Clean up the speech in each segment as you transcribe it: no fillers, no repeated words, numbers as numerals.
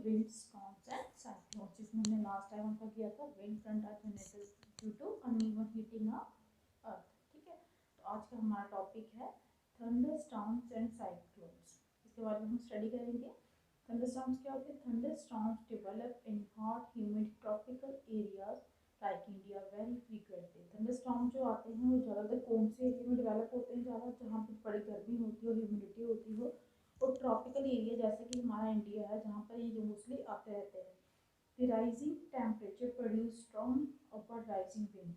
Wind storms and cyclone, जिसमें हमने last time आपका किया था wind front are generated due to uneven heating of earth. ठीक है, तो आज का हमारा टॉपिक है थंडर स्टॉर्म्स एंड साइक्लोन्स। इसके बारे में हम स्टडी करेंगे। थंडर स्टॉर्म्स क्या होते हैं? Thunder storms develop in hot humid tropical areas like India very frequently. Thunder storm जो आते हैं वो ज़्यादातर कौन से एरिया में डेवलप होते हैं? ज़्यादा जहाँ पर बड़ी गर्मी होती हो, ह्यूमिडिटी होती हो, और ट्रॉपिकल एरिया जैसे कि हमारा इंडिया है जहाँ पर ये मोस्टली आते रहते हैं। The rising temperature produce strong upward rising wind.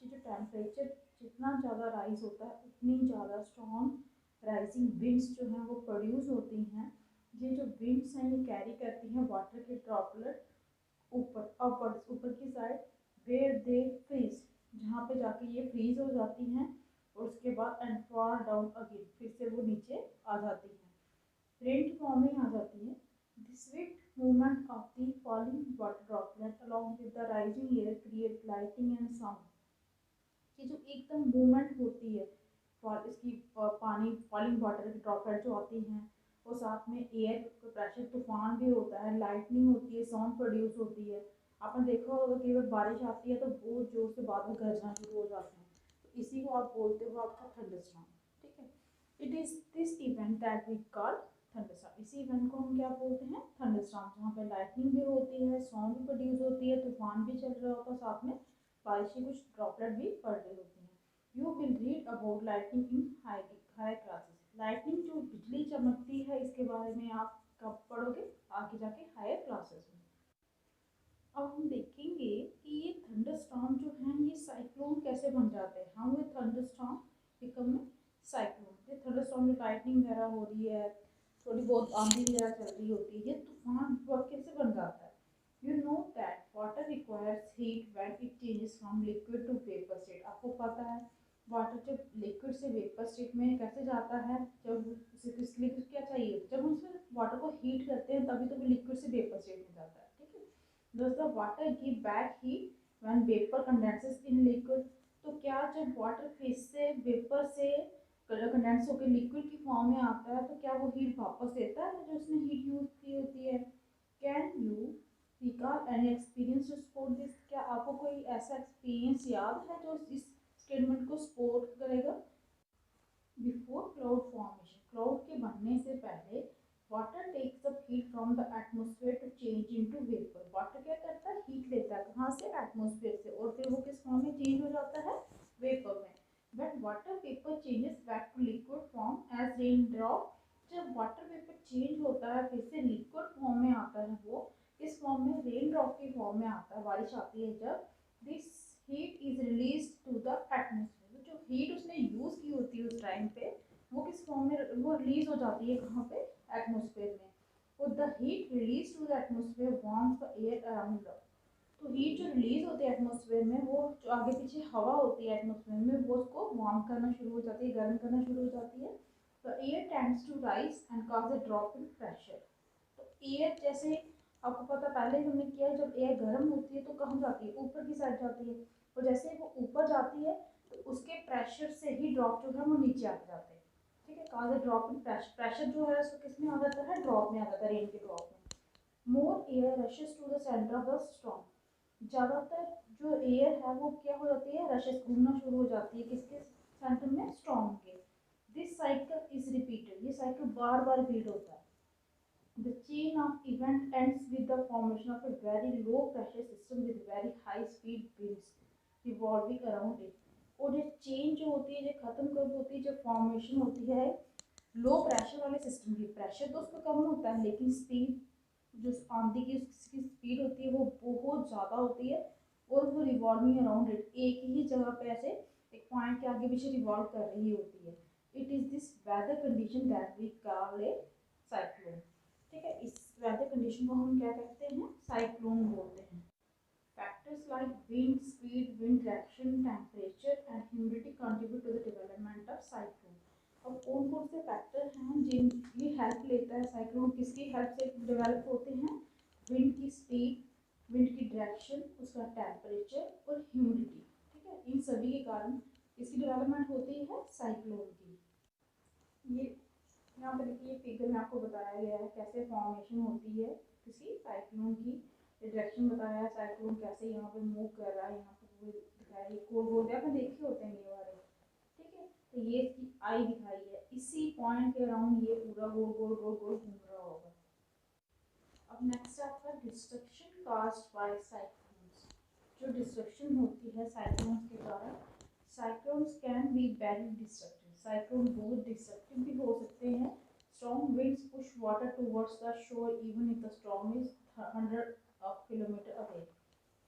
जो टेम्परेचर जितना ज़्यादा राइज होता है उतनी ज़्यादा स्ट्रॉन्ग राइजिंग विंड्स जो हैं वो प्रोड्यूस होती हैं। ये जो विंड्स हैं ये कैरी करती हैं वाटर के ड्रॉपलेट ऊपर अपवर्ड्स, ऊपर की साइड, वेयर दे फ्रीज, जहाँ पे जाके ये फ्रीज हो जाती हैं और उसके बाद एंड फॉल डाउन अगेन, फिर से वो नीचे आ जाती हैं, रेन फॉर्म में आ जाती है। The Swift movement of the falling water droplet along with the rising air create lighting and sound. ये जो एकदम मूवमेंट होती है और इसकी पानी फॉलिंग वाटर की ड्रॉपलेट जो आती हैं, और साथ में एयर का प्रेशर, तूफान भी होता है, लाइटनिंग होती है, साउंड प्रोड्यूस होती है। आपने देखा होगा कि अगर बारिश आती है तो बहुत जोर से बादल गरजना शुरू हो जाते हैं, तो इसी को आप बोलते हो आपका थंडरस्टॉर्म। ठीक है, it is this event that we call thunderstorm. इसी इवेंट को हम क्या बोलते हैं? थंडरस्टॉर्म, जहाँ पे लाइटनिंग भी होती है, साउंड भी प्रोड्यूस होती है, तूफान भी चल रहा होता है, साथ में बारिश की कुछ ड्रॉपलेट भी पड़ रही होती हैं। You will read about lightning in high classes. Lightning जो बिजली चमकती है इसके बारे में आप कब पढ़ोगे? आगे जाके हायर क्लासेस में। अब हम देखेंगे कि ये थंडरस्टॉर्म जो हैं ये साइक्लोन कैसे बन जाते हैं। How a thunderstorm become a cyclone. ये थंडरस्टॉर्म जो लाइटनिंग वगैरह हो रही है, थोड़ी बहुत आंधी वगैरह चल रही होती है, ये तूफान कैसे बन जाता है? You know that water requires heat when it changes from liquid to vapour state. आपको पता है वाटर जब लिक्विड से वेपर स्टेट में कैसे जाता है? जब इसके लिए क्या चाहिए? जब हम उसमें वाटर को हीट करते हैं तभी तो वो लिक्विड से वेपर स्टेट में जाता है। ठीक है, does the water give back heat when vapor condenses in liquid? तो क्या जब वाटर फिर से वेपर से कंडेंस होकर लिक्विड की फॉर्म में आता है तो क्या वो हीट वापस देता है जो उसने हीट यूज की होती है? Can you recall any experience to support this? क्या आपको कोई ऐसा एक्सपीरियंस याद है जो इस स्टेटमेंट को सपोर्ट करेगा? बिफोर क्लाउड फॉर्मेशन, क्लाउड के बनने से पहले water takes up heat from the atmosphere to change into vapour. Water क्या करता है? हीट लेता है, कहाँ से? एटमॉस्फेयर से, और फिर वो किस फॉर्म में चेंज हो जाता है? वेपर में। But water vapour changes back to liquid form as rain drop. जब वाटर वेपर चेंज होता है फिर से लिक्विड फॉर्म में आता है, वो किस फॉर्म में? रेन ड्रॉप की फॉर्म में आता है, बारिश आती है जब। This heat is release to the atmosphere. जो हीट उसने यूज की होती है उस टाइम पे वो किस फॉर्म में? वो रिलीज हो जाती है, कहाँ पे? एटमॉस्फेयर में। और the heat release to the atmosphere warms the air around. तो हीट जो रिलीज होती है एटमॉस्फेयर में, वो जो आगे पीछे हवा होती है एटमॉस्फेयर में वो उसको वार्म करना शुरू हो जाती है, गर्म करना शुरू हो जाती है। The air tends to rise and cause a drop in pressure. तो एयर जैसे आपको पता पहले ही हमने किया, जब एयर गर्म होती है तो कहाँ जाती है? ऊपर की साइड जाती है, और जैसे ही वो ऊपर जाती है तो उसके प्रेशर से ही ड्रॉप जो है वो नीचे आ जाते हैं। ठीक है, cause a drop in pressure. Pressure जो है उसको किस में आ जाता है? ड्रॉप में आ जाता है, रेन के ड्रॉप में। More air rushes to the centre of the storm. ज़्यादातर जो एयर है वो क्या हो जाती है? रशेस, घूमना शुरू हो जाती है, किसके सेंटर में? स्टॉर्म के। This cycle is repeated. ये साइकिल बार बार रिपीट होता है। The chain of event ends with the formation of a very low pressure system with very high speed winds revolving around it. और ये चेन जो होती है ये खत्म कब होती है? जब फॉर्मेशन होती है लो प्रेशर वाले सिस्टम की। प्रेशर तो उसका कम होता है लेकिन स्पीड, जो आंधी की उसकी स्पीड होती है वो बहुत ज़्यादा होती है, और वो रिवॉल्विंग अराउंड इट, एक ही जगह पे ऐसे एक पॉइंट के आगे पीछे रिवॉल्व कर रही होती है। It is this weather condition that we call a cyclone. ठीक है, इस वेदर कंडीशन को हम क्या कहते हैं? साइक्लोन बोलते हैं। Factors like wind speed, wind direction, temperature and humidity contribute to the development of cyclone. अब कौन कौन से फैक्टर हैं जिनकी हेल्प लेता है साइक्लोन? किसकी हेल्प से डेवलप होते हैं? विंड की स्पीड, विंड की डायरेक्शन, उसका टेम्परेचर और ह्यूमिडिटी। ठीक है, इन सभी के कारण इसकी डेवलपमेंट होती है साइक्लोन की। ये यहाँ पर देखिए फिगर में आपको बताया गया है कैसे फॉर्मेशन होती है किसी साइक्लोन की डायरेक्शन बताया, साइक्लोन कैसे यहाँ पे मूव कर रहा है, यहाँ पे पूरे दिखाया, ये गोल गोल आपने देखे होते हैं ये वाले, ठीक है। तो ये इसकी आई दिखाई है, इसी पॉइंट के अराउंड ये पूरा गोल गोल गोल गोल घूम रहा होगा। अब नेक्स्ट आपका डिस्ट्रक्शन कास्ड बाय साइक्लोन्स। जो डिस्ट्रक्शन होती है साइक्लोन्स के कारण, cyclones can be very destructive, cyclone बहुत डिस्ट्रक्टिव भी हो सकते हैं। Strong winds push water towards the shore even if the storm is 100 kilometre away.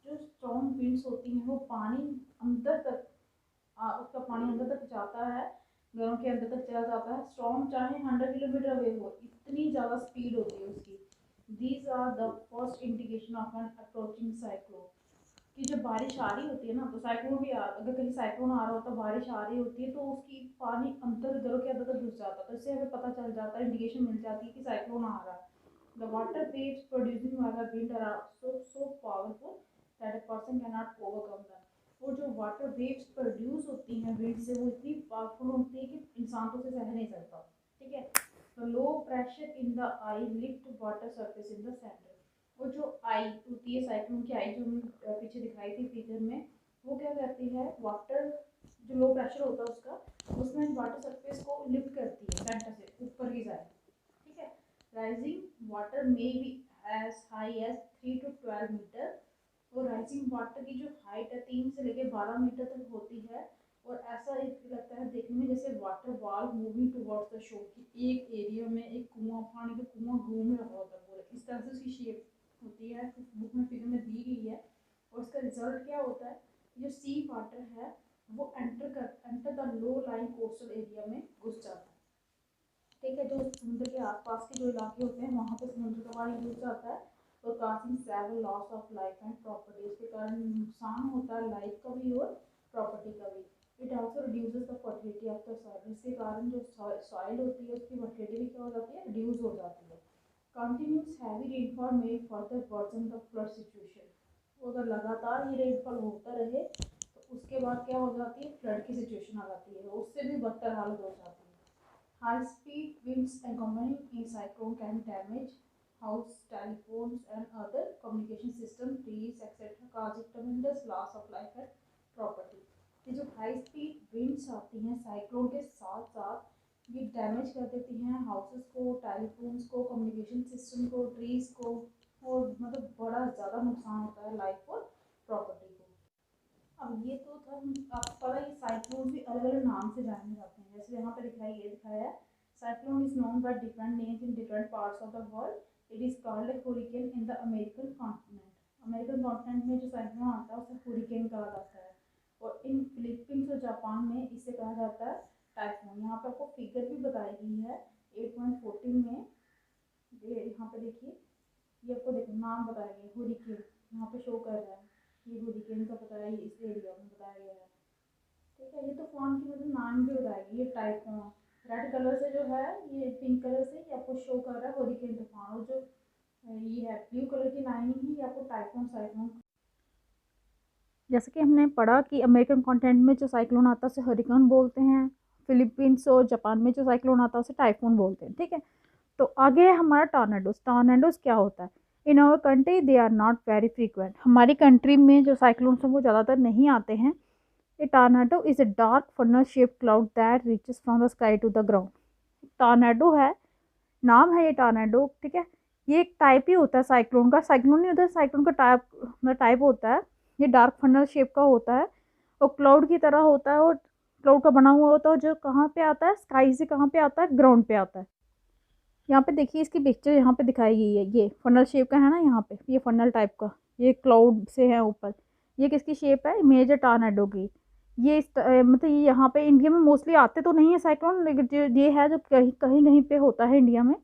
जो स्ट्रॉन्ग विंड्स होती हैं वो पानी अंदर तक उसका पानी अंदर तक जाता है, घरों के अंदर तक चला जाता है। स्टॉर्म चाहे 100 किलोमीटर अवे हो, इतनी ज़्यादा स्पीड होती है उसकी। These are the first indication of an approaching cyclone. कि जब बारिश आ रही होती है ना, तो साइक्लोन भी अगर कहीं साइक्लोन आ रहा होता है, बारिश आ रही होती है, तो उसकी पानी अंदर घरों के अंदर तक घुस जाता है, तो इससे हमें पता चल जाता है, इंडिकेशन मिल जाती है कि साइक्लोन आ रहा है। The water waves producing by the wind are so powerful that a person cannot overcome them। वो जो वाटर वेव्स प्रोड्यूस होती हैं विंड से, वो इतनी पावरफुल होती है कि इंसान तो उसे सह नहीं सकता, ठीक है। तो low pressure in the I lift water surface in the centre. वो जो आई होती है साइक्लोन की आई, जो हमने पीछे दिखाई थी फिगर में, वो क्या करती है, वाटर जो लो प्रेशर होता है उसका, उसमें वाटर सरफेस को लिफ्ट करती है सेंटर से ऊपर की साइड, ठीक है। Rising water may be as high as 3 to 12 metre. और राइजिंग वाटर की जो हाइट है 3 से लेकर 12 मीटर तक होती है। और ऐसा एक लगता है देखने में जैसे water wall moving towards the shore, की एक एरिया में एक कुआं, पानी का कुआं घूम रहा होता है पूरा, इस तरह से उसकी शेप होती है, बुक में फिगर में दी गई है। और इसका रिजल्ट क्या होता है, जो सी वाटर है वो enter the low line coastal area में घुस जाता है, ठीक है। जो समुद्र के आसपास के जो इलाके होते हैं वहाँ पे समुद्र का पानी घुस जाता है, और Kasing several loss of life and property, इसके कारण नुकसान होता है लाइफ का भी और प्रॉपर्टी का भी। It also reduces the fertility of the soil, इसके कारण जो सॉइल होती है उसकी फर्टिलिटी भी क्या हो जाती है, रिड्यूस हो जाती है। कंटिन्यूस हैवी रेनफॉल में further worsen the flood situation. अगर लगातार ये रेनफॉल होता रहे तो उसके बाद क्या हो जाती है, फ्लड की सिचुएशन आ जाती है, उससे भी बदतर हालत हो जाती है। High speed winds accompanying a cyclone can damage house, telephones, and other communication systems, trees, etc., causing tremendous loss of life and property। ये जो हाई स्पीड विंड्स आती हैं साइक्लोन के साथ साथ, ये डैमेज कर देती हैं हाउसेस को, टेलीफोन्स को, कम्युनिकेशन सिस्टम को, ट्रीज को, और मतलब बड़ा ज़्यादा नुकसान होता है लाइफ और प्रॉपर्टी को। अब ये तो था आपको पता है, साइक्लोन भी अलग अलग नाम से जाने जाते हैं। जैसे यहाँ पे दिखाया है, cyclone is known by different names in different parts of the world. It is called a hurricane in the American continent. American continent में जो साइक्लोन आता है उसे हरिकेन कहा जाता है, और इन फिलीपींस और जापान में इसे कहा जाता है टाइफून। यहाँ पे आपको फिगर भी बताई गई है 8.14 में, यहाँ पे देखिए, ये आपको देखो नाम बताया गया हरिकेन, यहाँ पे शो कर रहा है, ये हरिकेन का बताया, ये इस एरिया में बताया गया है, ठीक है। ये तो फोन की मतलब नाम भी बताएगी, ये टाइफून रेड कलर से जो है, ये पिंक कलर से ये आपको शो कर रहा है हरिकेन तूफान, और जो ये है ब्लू कलर की लाइनिंग है, ये आपको टाइफून साइक्लोन। जैसे कि हमने पढ़ा कि अमेरिकन कॉन्टिनेंट में जो साइक्लोन आता है उसे हरिकेन बोलते हैं, फिलीपींस और जापान में जो साइक्लोन आता है उसे टाइफून बोलते हैं, ठीक है। तो आगे है हमारा टॉर्नेडोज। टॉर्नेडोज क्या होता है, in our country they are not very frequent. हमारी कंट्री में जो साइक्लोन हैं वो ज़्यादातर नहीं आते हैं। A tornado is a dark funnel shape cloud that reaches from the sky to the ground. Tornado है, नाम है ये टॉर्नेडो, ठीक है। ये एक टाइप ही होता है साइक्लोन का, साइक्लोन नहीं होता है, साइक्लोन का टाइप होता है। ये डार्क फनल शेप का होता है और क्लाउड की तरह होता है, और क्लाउड का बना हुआ होता है, जो कहाँ पे आता है, स्काई से कहाँ पे आता है, ग्राउंड पे आता है। यहाँ पे देखिए इसकी पिक्चर यहाँ पे दिखाई गई है, ये फनल शेप का है ना, यहाँ पे ये फनल टाइप का, ये क्लाउड से है ऊपर। ये किसकी शेप है, मेजर टॉर्नेडो की। ये मतलब ये यहाँ पे इंडिया में मोस्टली आते तो नहीं है साइक्लोन, लेकिन जो ये है जो कहीं कहीं कहीं पे होता है इंडिया में।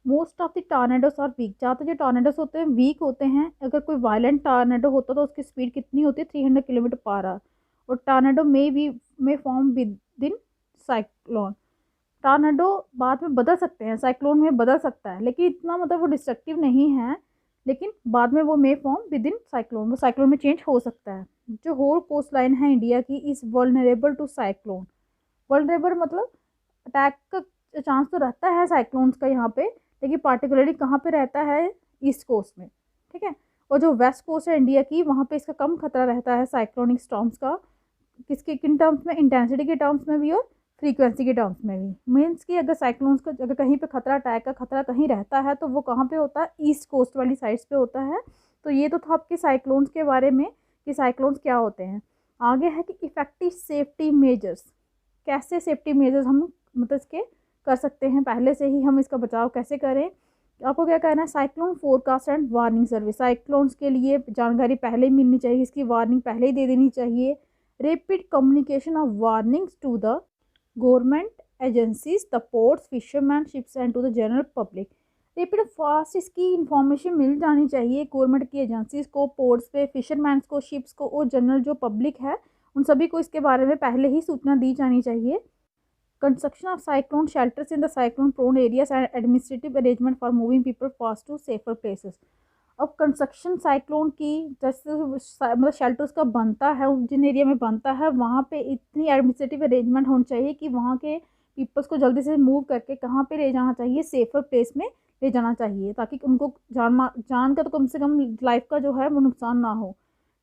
Most of the tornadoes are weak. ज़्यादातर जो टॉर्नेडोस होते हैं वीक होते हैं। अगर कोई वायलेंट टॉर्नेडो होता तो उसकी स्पीड कितनी होती है, 300 किलोमीटर पर आवर। और टॉर्नेडो में form with in cyclone. Tornado बाद में बदल सकते हैं, साइक्लोन में बदल सकता है, लेकिन इतना मतलब वो डिस्ट्रक्टिव नहीं है, लेकिन बाद में वो may form with in cyclone, वो साइक्लोन में चेंज हो सकता है। जो होल कोस्ट लाइन है इंडिया की is vulnerable to cyclone. Vulnerable मतलब अटैक का चांस तो रहता है साइक्लोन्स का यहाँ पे, लेकिन पार्टिकुलरली कहाँ पे रहता है, ईस्ट कोस्ट में, ठीक है। और जो वेस्ट कोस्ट है इंडिया की, वहाँ पे इसका कम खतरा रहता है साइक्लोनिक स्टॉर्म्स का। किसके किन टर्म्स में, इंटेंसिटी के टर्म्स में भी और फ्रीक्वेंसी के टर्म्स में भी। मीन्स कि अगर साइक्लोन्स का अगर कहीं पे खतरा, अटैक का खतरा कहीं रहता है तो वो कहाँ पे होता है, ईस्ट कोस्ट वाली साइड्स पे होता है। तो ये तो था आपके साइक्लोन्स के बारे में कि साइक्लोन्स क्या होते हैं। आगे है कि इफ़ेक्टिव सेफ्टी मेजर्स, कैसे सेफ्टी मेजर्स हम मतलब इसके कर सकते हैं, पहले से ही हम इसका बचाव कैसे करें। आपको क्या करना है, cyclone forecast and warning service, cyclones के लिए जानकारी पहले ही मिलनी चाहिए, इसकी वार्निंग पहले ही दे देनी चाहिए। Rapid communication of warnings to the government agencies, the ports, fishermen, ships and to the general public. Rapid fast इसकी इंफॉर्मेशन मिल जानी चाहिए गवर्नमेंट की एजेंसीज को, पोर्ट्स पे, फिशरमैन को, शिप्स को और जनरल जो पब्लिक है उन सभी को इसके बारे में पहले ही सूचना दी जानी चाहिए। Construction of cyclone shelters in the cyclone prone areas and administrative arrangement for moving people fast to safer places. अब कंस्ट्रक्शन साइक्लोन की जैसे मतलब शेल्टर्स का बनता है, जिन एरिया में बनता है वहाँ पे इतनी एडमिनिस्ट्रेटिव अरेंजमेंट होनी चाहिए कि वहाँ के पीपल्स को जल्दी से मूव करके कहाँ पे ले जाना चाहिए, सेफर प्लेस में ले जाना चाहिए, ताकि उनको जान का तो कम से कम लाइफ का जो है वो नुकसान ना हो।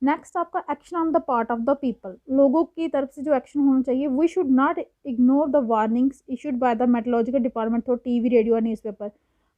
नेक्स्ट आपका action on the part of the people, लोगों की तरफ से जो एक्शन होना चाहिए, we should not ignore the warnings issued by the meteorological department through TV, radio और न्यूज़पेपर।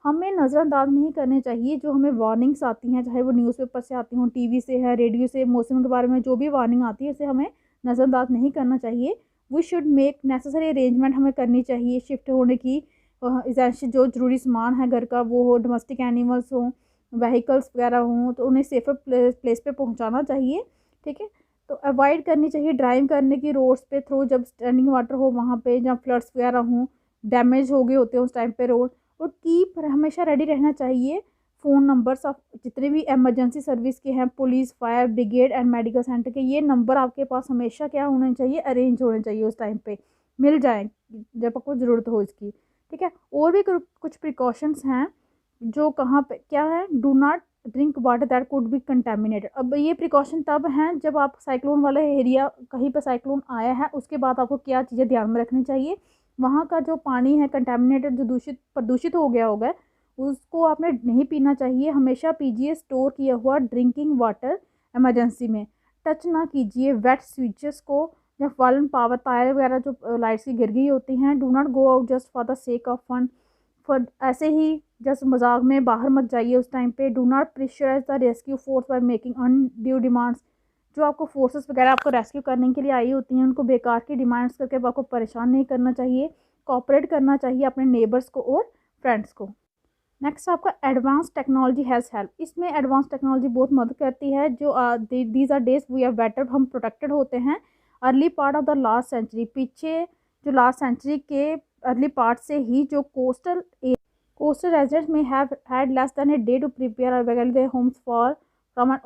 हमें नज़रअंदाज नहीं करने चाहिए जो हमें वार्निंग्स आती हैं, चाहे वो न्यूज़पेपर से आती हों, टीवी से है, रेडियो से, मौसम के बारे में जो भी वार्निंग आती है उसे हमें नज़रअंदाज नहीं करना चाहिए। We should make necessary arrangement हमें करनी चाहिए शिफ्ट होने की, जो ज़रूरी सामान है घर का वो हो, डोमेस्टिक एनिमल्स हों, व्हीकल्स वगैरह हों, तो उन्हें सेफर प्लेस पे पहुंचाना चाहिए, ठीक है। तो अवॉइड करनी चाहिए ड्राइव करने की रोड्स पे थ्रू, जब स्टैंडिंग वाटर हो वहाँ पे, जहाँ फ्लड्स वगैरह हों, डैमेज हो गए होते हैं उस टाइम पे रोड। और कीप हमेशा रेडी रहना चाहिए फ़ोन नंबर्स ऑफ जितने भी एमरजेंसी सर्विस के हैं, police, fire brigade and medical centre के, ये नंबर आपके पास हमेशा क्या होने चाहिए, अरेंज होने चाहिए, उस टाइम पे मिल जाए जब आपको ज़रूरत हो इसकी, ठीक है। और भी कुछ प्रिकॉशंस हैं जो कहाँ पे क्या है, do not drink water that could be contaminated. अब ये प्रिकॉशन तब हैं जब आप साइक्लोन वाले एरिया, कहीं पर साइक्लोन आया है उसके बाद आपको क्या चीज़ें ध्यान में रखनी चाहिए। वहाँ का जो पानी है कंटेमिनेटेड, जो प्रदूषित हो गया होगा, उसको आपने नहीं पीना चाहिए। हमेशा पीजिए स्टोर किया हुआ ड्रिंकिंग वाटर। इमरजेंसी में टच ना कीजिए वेट स्विचेस को या फॉलन पावर तार वगैरह जो लाइट्स की गिर गई होती हैं। Do not go out just for the sake of fun, for ऐसे ही जस्ट मजाक में बाहर मत जाइए उस टाइम पे। Do not pressurise the rescue force by making undue demands, जो आपको फोर्सेस वगैरह आपको रेस्क्यू करने के लिए आई होती हैं उनको बेकार की डिमांड्स करके आपको परेशान नहीं करना चाहिए। कोऑपरेट करना चाहिए अपने नेबर्स को और फ्रेंड्स को। नेक्स्ट आपका एडवांस टेक्नोलॉजी हैज़ हेल्प, इसमें एडवांस टेक्नोलॉजी बहुत मदद करती है। जो these are days we are better, हम प्रोटेक्टेड होते हैं। Early part of the last century, पीछे जो लास्ट सेंचुरी के अर्ली पार्ट से ही जो coastal residents may have had less than a day to prepare or vacate their homes from an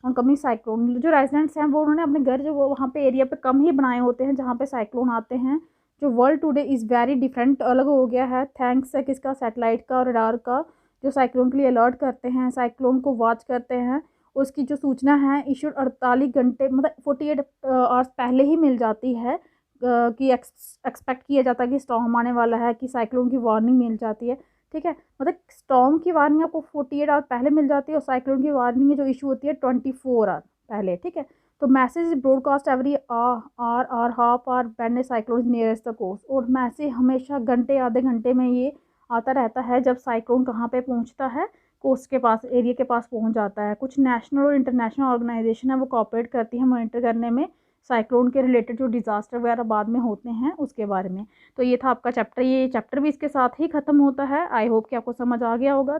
oncoming cyclone। जो रेजिडेंट्स हैं वो उन्होंने अपने घर जो वो वहाँ पे एरिया पे कम ही बनाए होते हैं जहाँ पे साइक्लोन आते हैं। जो world today is very different, अलग हो गया है थैंक्स है किसका, सैटेलाइट का और रडार का, जो साइक्लोन के लिए अलर्ट करते हैं, साइक्लोन को वॉच करते हैं। उसकी जो सूचना है इशूड 48 घंटे मतलब 48 आवर्स पहले ही मिल जाती है कि एक्सपेक्ट किया जाता है कि स्टॉर्म आने वाला है, कि साइक्लोन की वार्निंग मिल जाती है, ठीक है। मतलब स्टॉर्म की वार्निंग आपको 48 आवर पहले मिल जाती है और साइक्लोन की वार्निंग जो इशू होती है 24 आवर पहले, ठीक है। तो मैसेज ब्रॉडकास्ट एवरी आर और half hour when a cyclone nearest the coast, और मैसेज हमेशा घंटे आधे घंटे में ये आता रहता है जब साइक्लोन कहाँ पे पहुँचता है, कोस्ट के पास, एरिया के पास पहुँच जाता है। कुछ नेशनल और इंटरनेशनल ऑर्गेनाइजेशन है वो कोऑपरेट करती है मॉनिटर करने में साइक्लोन के रिलेटेड जो डिज़ास्टर वगैरह बाद में होते हैं उसके बारे में। तो ये था आपका चैप्टर, ये चैप्टर भी इसके साथ ही ख़त्म होता है। आई होप कि आपको समझ आ गया होगा।